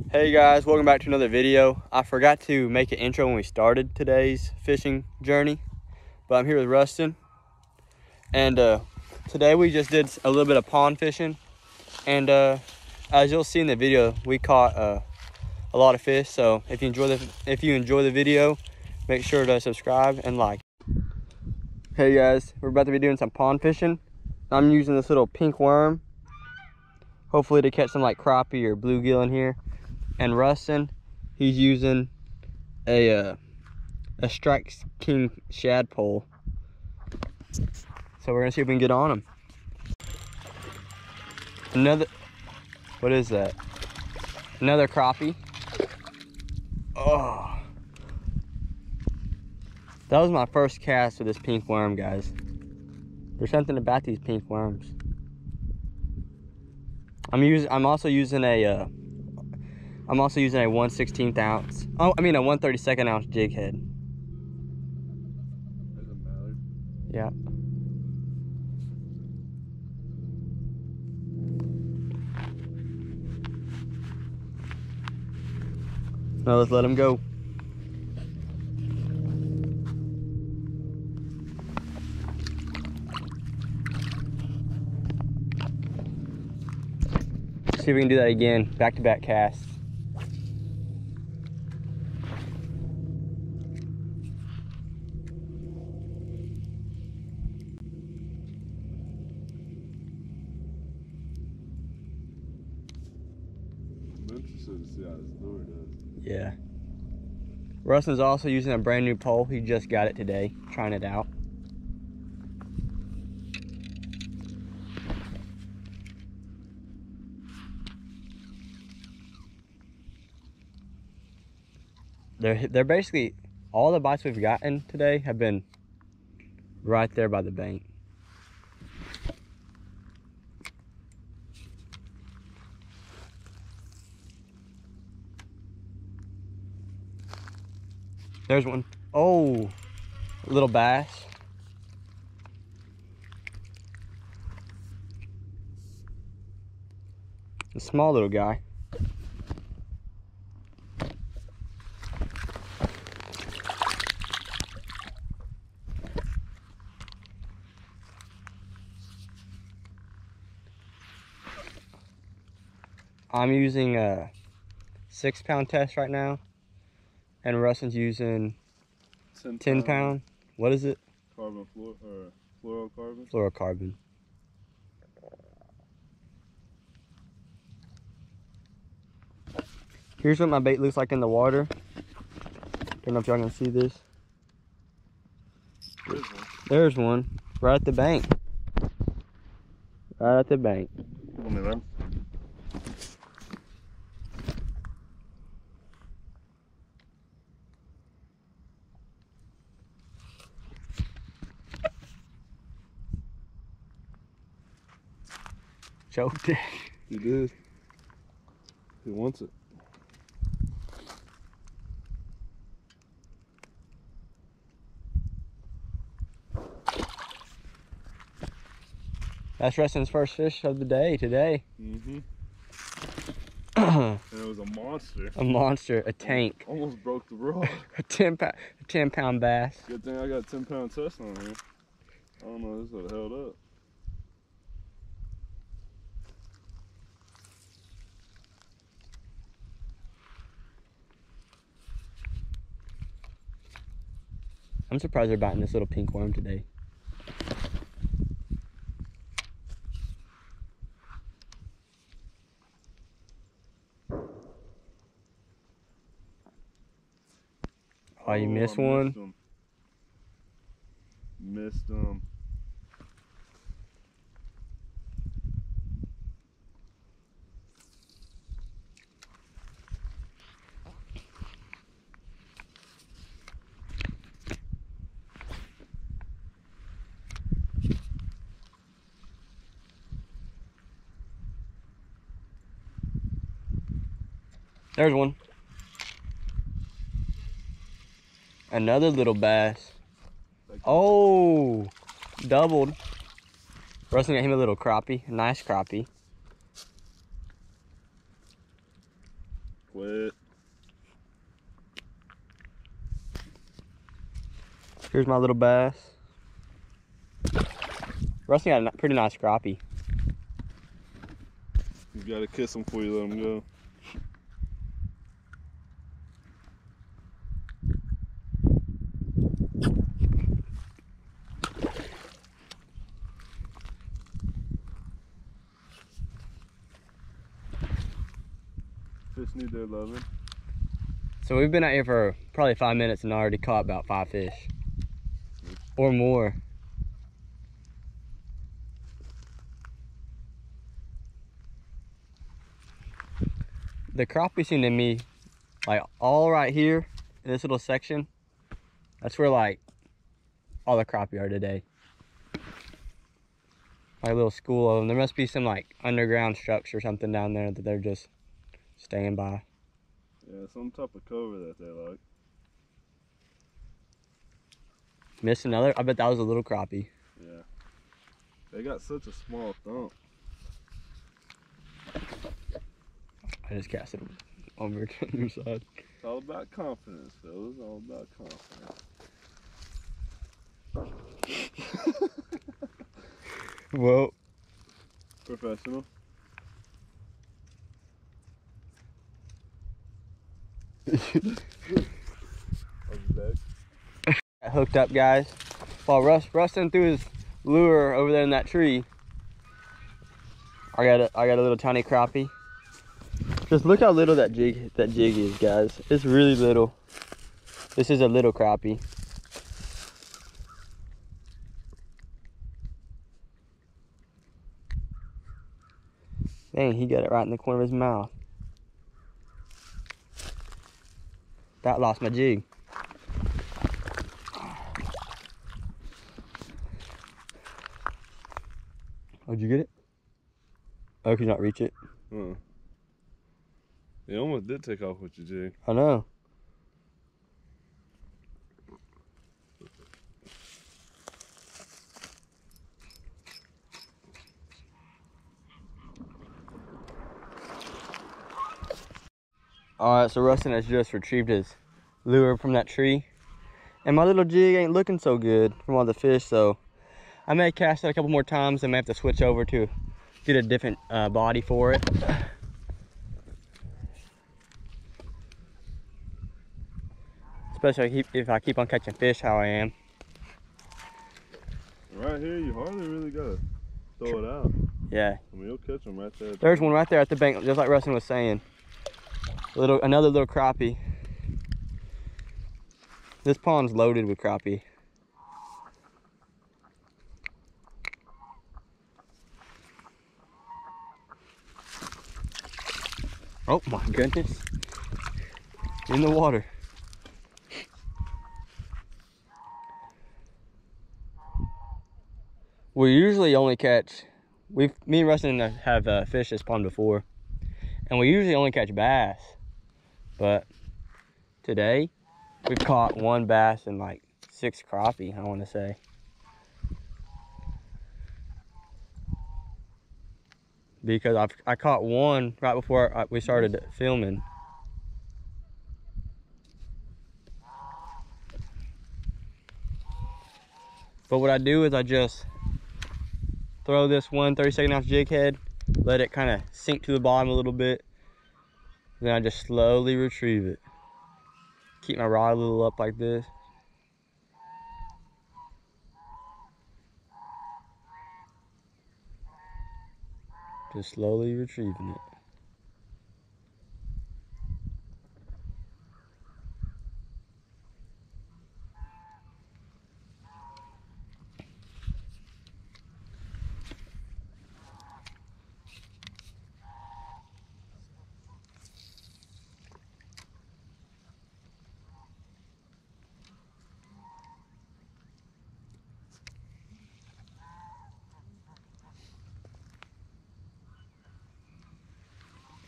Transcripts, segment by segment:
Hey guys, welcome back to another video. I forgot to make an intro when we started today's fishing journey, but I'm here with Rustin. And today we just did a little bit of pond fishing. And as you'll see in the video, we caught a lot of fish. So if you enjoy the video, make sure to subscribe and like. Hey guys, we're about to be doing some pond fishing. I'm using this little pink worm, hopefully to catch some like crappie or bluegill in here. And Rustin, he's using a Strike King shad pole. So we're gonna see if we can get on him. What is that? Another crappie. Oh, that was my first cast with this pink worm, guys. There's something about these pink worms. I'm also using a 1/16 ounce. Oh, I mean a 1/32 ounce jig head. There's a mallard. Yeah. Now let's let him go. See if we can do that again. Back-to-back casts. I'm interested to see how this lure does. Yeah. Rustin's also using a brand new pole. He just got it today, trying it out. They're basically, all the bites we've gotten today have been right there by the bank. There's one. Oh, little bass. A small little guy. I'm using a 6-pound test right now, and Rustin's using 10 pound. What is it? Carbon fluorocarbon. Fluorocarbon. Here's what my bait looks like in the water. Don't know if y'all can see this. There's one right at the bank. Right at the bank. Come on, man. Choked it. He did. He wants it. That's Rustin's first fish of the day today. Mm-hmm. And it was a monster. A monster, a tank. Almost broke the rod. A 10 pound bass. Good thing I got 10-pound test on here. I don't know, this would have held up. I'm surprised they're biting this little pink worm today. Oh, you missed one? Missed them. There's one. Another little bass. Oh, doubled. Rustin got him a little crappie, a nice crappie. Quit. Here's my little bass. Rustin got a pretty nice crappie. You gotta kiss him before you let him go. Fish need their loving. So we've been out here for probably 5 minutes and already caught about 5 fish. Or more. The crappie seem to me, like all right here in this little section, that's where like all the crappie are today. Like a little school of them. There must be some like underground structure or something down there that they're just staying by. Yeah, some type of cover that they like. Missed another? I bet that was a little crappie. Yeah. They got such a small thump. I just cast it over to the other side. It's all about confidence, fellas. All about confidence. Whoa. Professional. I hooked up, guys. While Rustin threw his lure over there in that tree, I got a little tiny crappie. Just look how little that jig is, guys. It's really little. This is a little crappie. Dang, he got it right in the corner of his mouth. That lost my jig. Oh, did you get it? Oh, could you not reach it? It almost did take off with your jig. I know. Alright, so Rustin has just retrieved his lure from that tree. And my little jig ain't looking so good from all the fish, so I may cast it a couple more times. I may have to switch over to get a different body for it. Especially if I keep on catching fish how I am. Right here, you hardly really gotta throw it out. Yeah. I mean, you'll catch them right there. There's one right there at the bank, just like Rustin was saying. Another little crappie. This pond's loaded with crappie. Oh my goodness. In the water. We usually only catch, me and Rustin have fished this pond before, and we usually only catch bass. But today, we've caught 1 bass and like 6 crappie, I want to say. Because I caught 1 right before we started filming. But what I do is I just throw this 1 32nd ounce jig head, let it kind of sink to the bottom a little bit. Then I just slowly retrieve it. Keep my rod a little up like this. Just slowly retrieving it.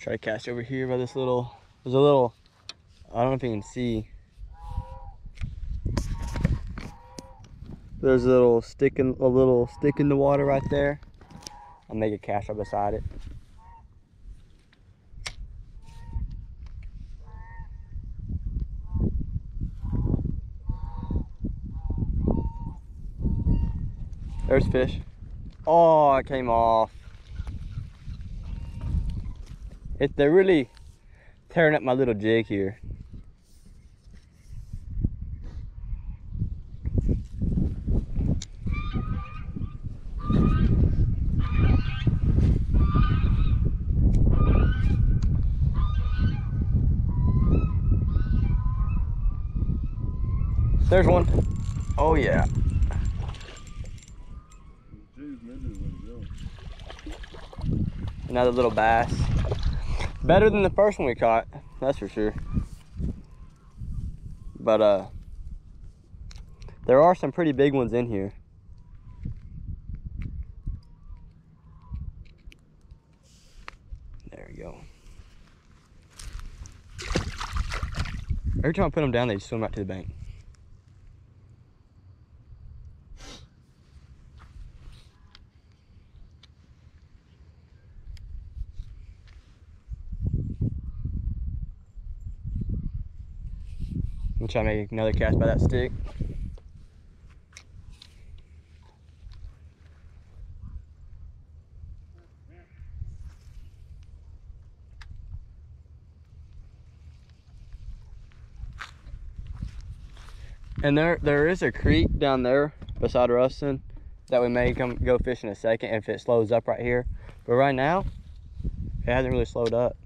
Try to cast over here by this little, there's a little, I don't know if you can see. There's a little stick in the water right there. I'll make a cast right beside it. There's fish. Oh, it came off. They're really tearing up my little jig here. There's one. Oh yeah. Another little bass. Better than the first one we caught, that's for sure. But there are some pretty big ones in here. There we go. Every time I put them down, they just swim out to the bank. I'm trying to make another cast by that stick. And there is a creek down there beside Rustin that we may go fish in a second if it slows up right here. But right now, it hasn't really slowed up.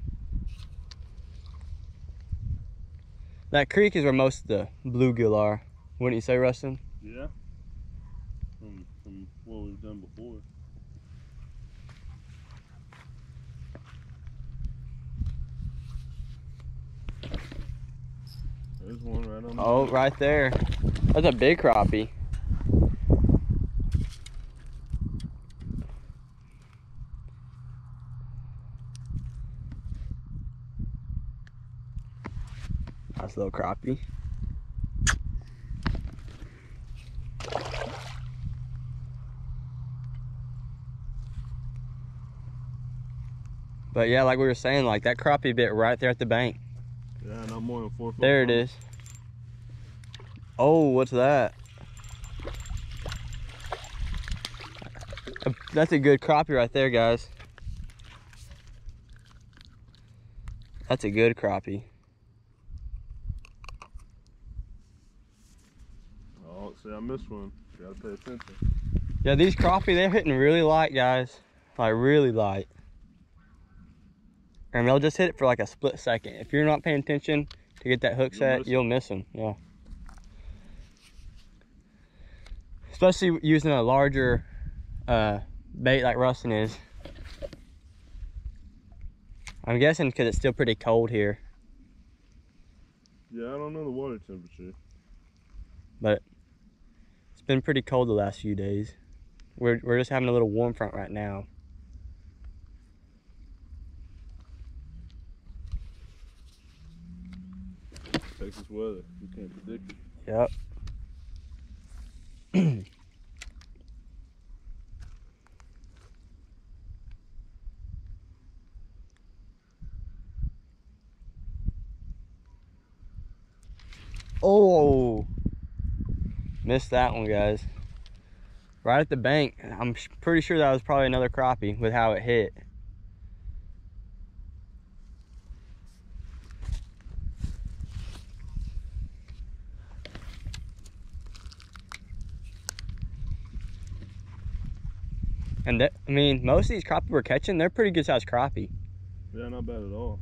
That creek is where most of the bluegill are, wouldn't you say, Rustin? Yeah. From what we've done before. There's one right on the Oh, right there. That's a big crappie. Nice little crappie. But yeah, like we were saying, like that crappie bit right there at the bank. Yeah, not more than 4 foot. There it is. Oh, what's that? That's a good crappie right there, guys. That's a good crappie. Oh, see, I missed one. You gotta pay attention. Yeah, these crappie, they're hitting really light, guys. Like really light. And they'll just hit it for like a split second. If you're not paying attention to get that hook set, you'll miss them. Yeah. Especially using a larger bait like Rustin is. I'm guessing because it's still pretty cold here. Yeah, I don't know the water temperature. But it's been pretty cold the last few days. We're just having a little warm front right now. Texas weather, you can't predict it. Yep. Oh, missed that one, guys. Right at the bank. I'm pretty sure that was probably another crappie with how it hit. And that, I mean, most of these crappie we're catching, they're pretty good sized crappie. Yeah, not bad at all.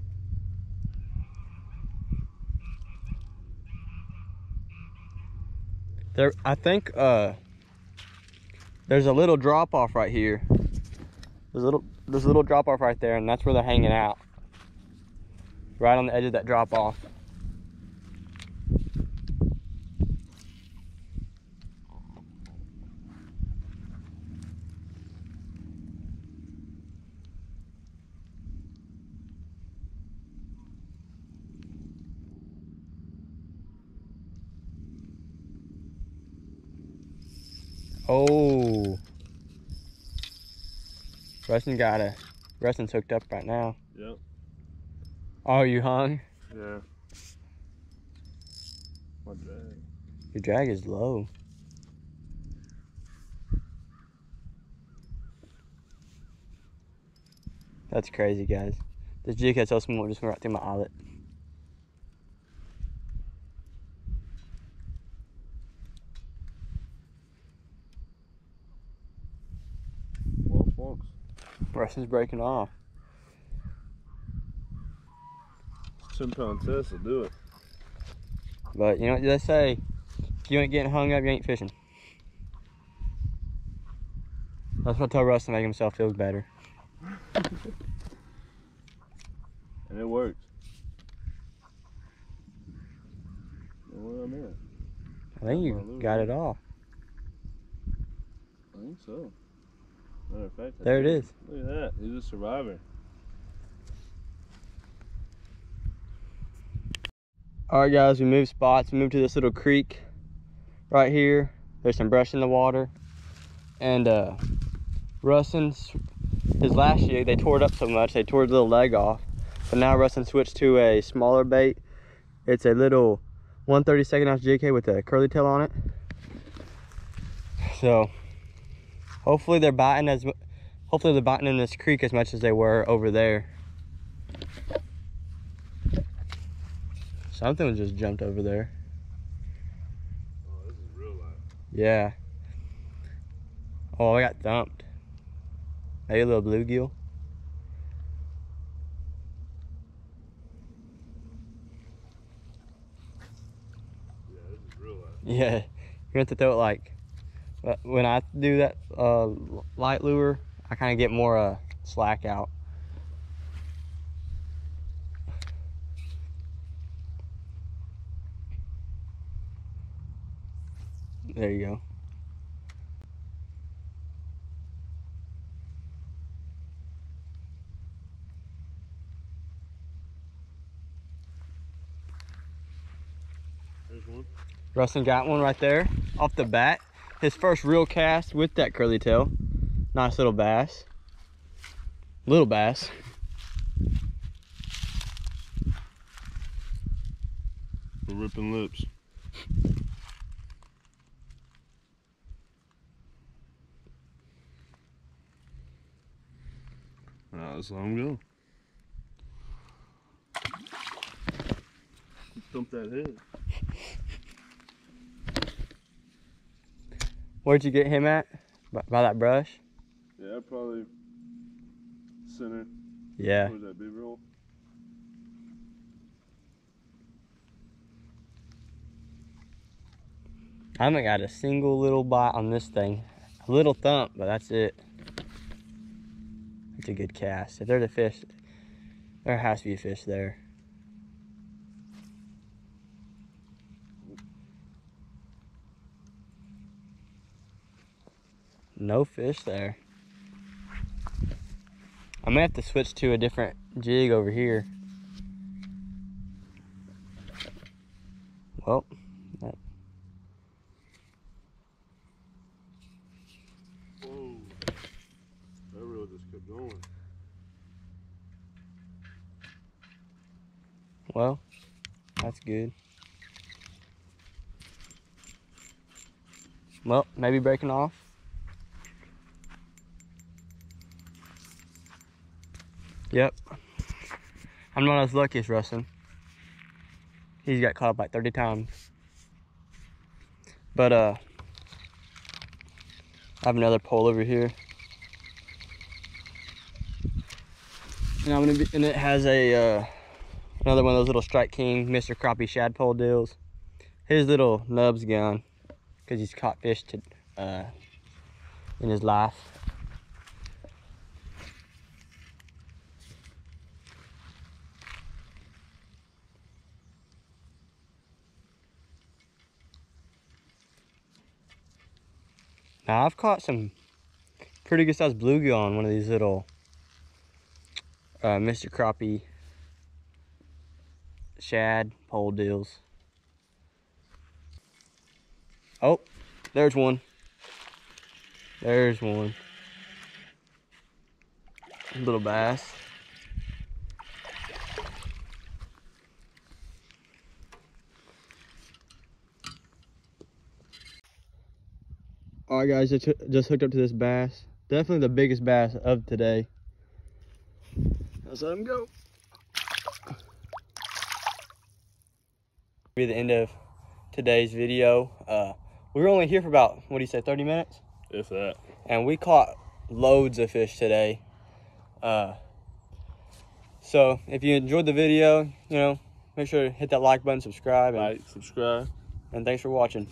There, I think there's a little drop off right here. There's a little drop off right there, and that's where they're hanging out. Right on the edge of that drop off. Oh, Rustin's hooked up right now. Yep. Oh, you hung? Yeah. My drag. Your drag is low. That's crazy, guys. This jig head's so small, it just went right through my eyelet. Well, folks. Rustin's breaking off. 10-pound test will do it. But you know what they say? If you ain't getting hung up, you ain't fishing. That's what I tell Rustin to make himself feel better. And it worked. Where I'm at? I think you got it all. I think so. Matter of fact, There it is. Look at that. He's a survivor. Alright guys, we moved spots. We moved to this little creek right here. There's some brush in the water. And Rustin's, his last jig, they tore it up so much, they tore his little leg off. But now Rustin switched to a smaller bait. It's a little 1/32 ounce jig head with a curly tail on it. So hopefully they're biting in this creek as much as they were over there. Something just jumped over there. Oh, this is real life. Yeah. Oh, I got thumped. Maybe a little bluegill. Yeah, this is real life. Yeah. You have to throw it like, when I do that light lure, I kind of get more slack out. There you go. There's one. Rustin got one right there off the bat. His first real cast with that curly tail. Nice little bass. Little bass. We're ripping lips. Now let's let him go. Dump that head. Where'd you get him at? By that brush? Yeah, probably center. Yeah. Where's that big roll? I haven't got a single little bite on this thing. A little thump, but that's it. It's a good cast. If there's a fish, there has to be a fish there. No fish there. I may have to switch to a different jig over here. Well, that. Whoa. That reel just kept going. Well, that's good. Well, maybe breaking off. Yep. I'm not as lucky as Rustin. He's got caught up like 30 times. But I have another pole over here. And it has a another one of those little Strike King Mr. Crappie shad pole deals. His little nub's gone because he's caught fish in his life. Now I've caught some pretty good sized bluegill on one of these little Mr. Crappie shad pole deals. Oh, there's one. There's one. Little bass. Alright guys, just hooked up to this bass. Definitely the biggest bass of today. Let's let him go. Be the end of today's video. We were only here for about, what do you say, 30 minutes? If that. And we caught loads of fish today. So if you enjoyed the video, you know, make sure to hit that like button, subscribe, and Like, subscribe. thanks for watching.